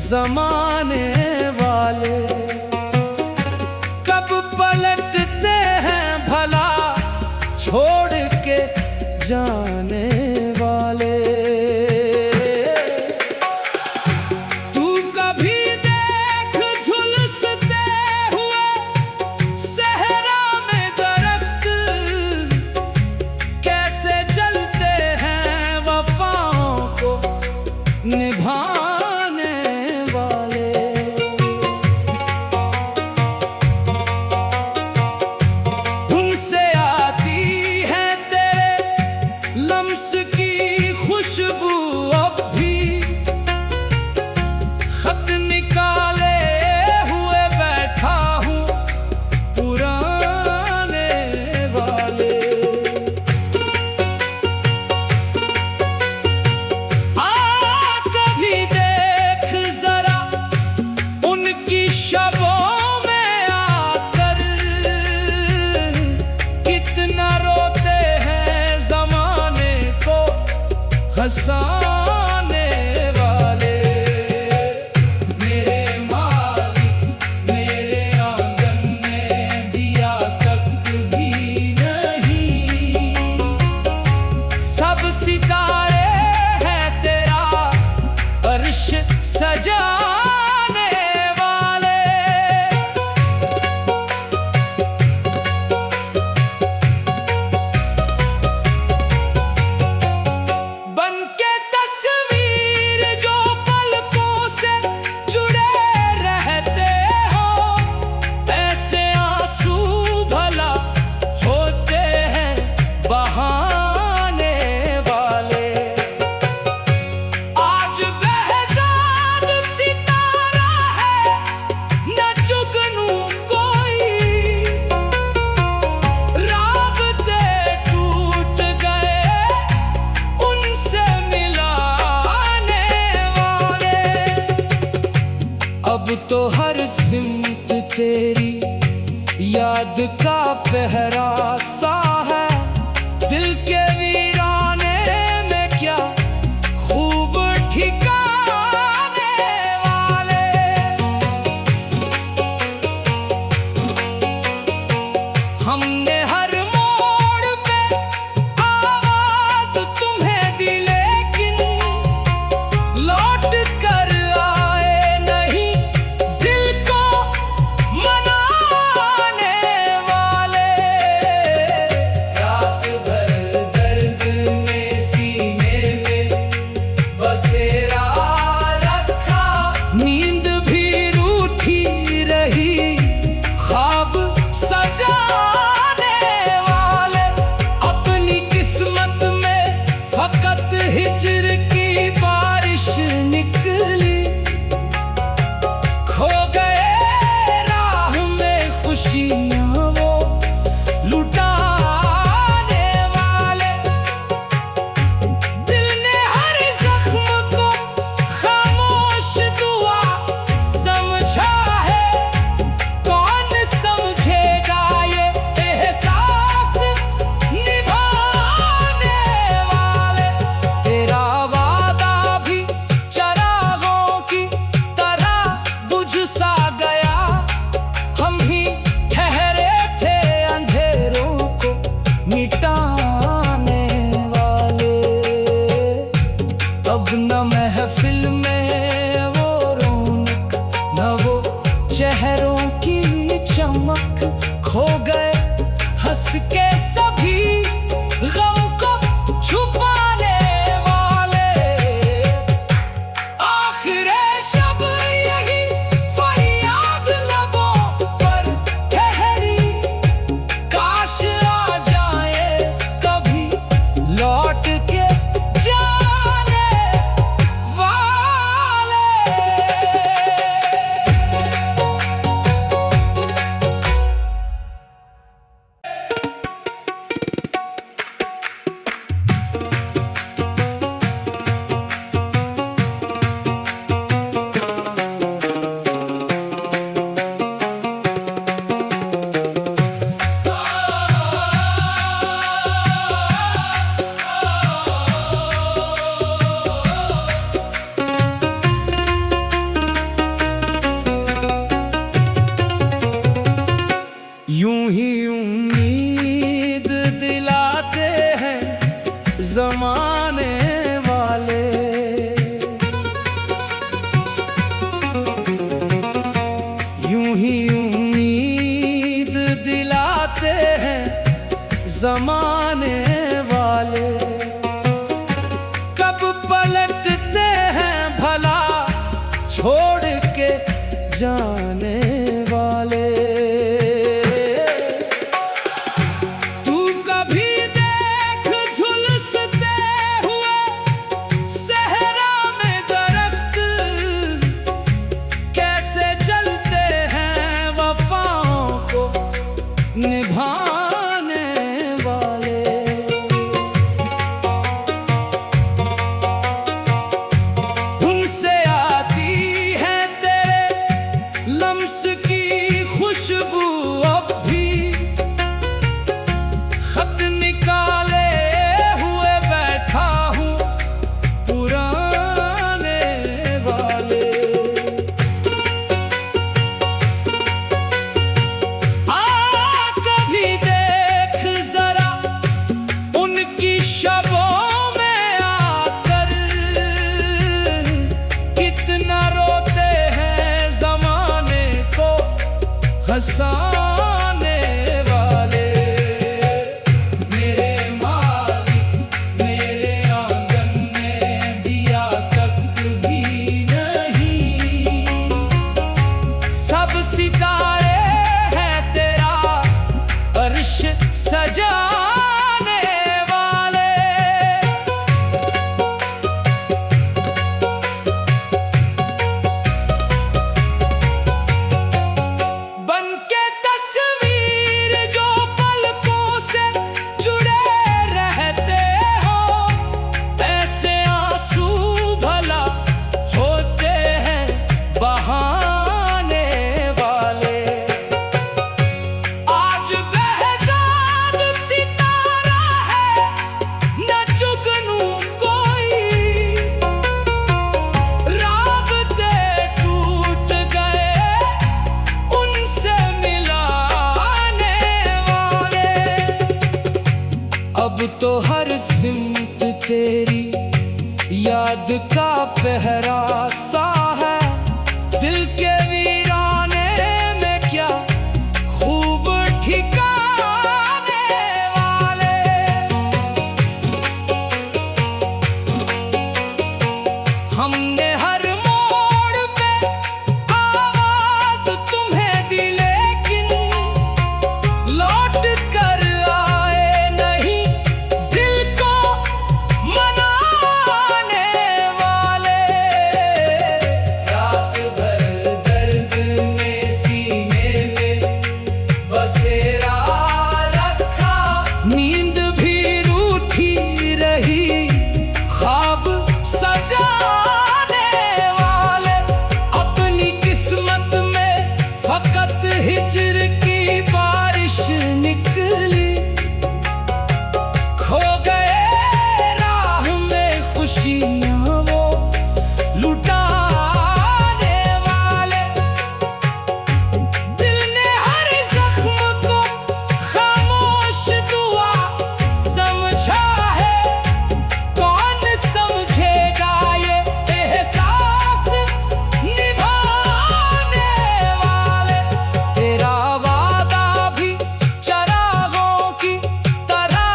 जमाने वाले कब पलटते हैं भला छोड़ के जाने वाले। तू कभी देख झुलसते हुए सहरा में दरख्त, कैसे जलते हैं वफाओं को निभाने वाले। उनसे आती है तेरे लम्स की खुशबू अब भी, खत निकाले हुए बैठा हूँ पुराने वाले। कभी देख जरा उनकी शबों में आकर, कितना रोते हैं जमाने को हंसाने वाले। मेरे मालिक मेरे आंगन में दिया तक भी नहीं, सब सितारे हैं तेरा अर्श सजाने वाले। बनके तस्वीर जो पलकों से जुड़े रहते हो, ऐसे आंसू भला होते हैं बहाने वाले। आज बेहज़ाद सितारा है न जुगनू कोई, राबते टूट गए उनसे मिलाने वाले। अब तो हर सिमत तेरी याद का पहरा सा है, दिल के वीराने में क्या खूब ठिकाने वाले। हमने हर मोड़ पे आवाज तुम्हें दी, लेकिन लौट कर आए नहीं दिल को मनाने वाले। रात भर दर्द में सीने में बसेरा रखा, नींद भी रूठी रही ख्वाब सजाने वाले। अपनी किस्मत में फकत हिज्र की बारिश निकली, खो गए राह में खुशियाँ वो लुटाने वाले। दिल ने हर जख्म को खामोश दुआ समझा है, कौन समझेगा ये एहसास निभाने वाले। तेरा वादा भी चरागों की तरह बुझ सा गया, हम ही ठहरे थे अंधेरों को मिटाने वाले। अब न महफिल में वो रौनक, न वो चेहरों की चमक, खो गए हंस के सभी गम को छुपाने वाले। आखिरे शब यही फरियाद लबों पर ठहरी, काश आ जाए कभी लौट के जाने वाले। ही उम्मीद दिलाते हैं जमाने वाले। कब पलटते हैं भला छोड़ के जाने वाले। तू कभी देख झुलसते हुए सहरा में दरख्त, कैसे जलते हैं वफाओं को निभाने वाले। उनसे आती है तेरे लम्स की खुशबू अब भी, खत निकाले हुए बैठा हूँ पुराने वाले। कभी देख जरा उनकी शबों में आकर, कितना रोते हैं जमाने को हंसाने वाले। मेरे मालिक मेरे आंगन में दिया तक भी नहीं, सब सितारे हैं तेरा अर्श सजाने वाले। बन के तस्वीर जो पलकों से जुड़े रहते हो, ऐसे आंसू भला होते हैं बहाने वाले। आज बेहज़ाद सितारा है न जुगनू कोई, राबते टूट गए उनसे मिलाने वाले। अब तो हर सिमत तेरी याद का पहरा सा है, दिल के वीराने में क्या खूब ठिकाने वाले। हमने हर मोड़ पे आवाज तुम्हें दी, लेकिन लौट कर आए नहीं दिल को मनाने वाले। रात भर दर्द में सीने में बसेरा रखा, नींद भी रूठी रही ख्वाब सजाने वाले। अपनी किस्मत में फकत हिज्र की बारिश निकली, खो गए राह में खुशियां वो लुटाने वाले। दिल ने हर जख्म को खामोश दुआ समझा है, कौन समझेगा ये एहसास निभाने वाले। तेरा वादा भी चरागों की तरह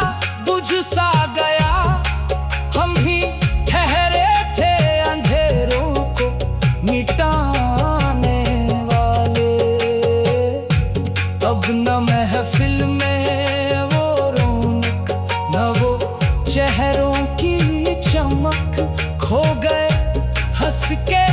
बुझ सा गया, हम ही ठहरे थे अंधेरों को मिटाने वाले। अब न महफिल में वो रौनक, न वो चेहरों की चमक, खो गए हंस के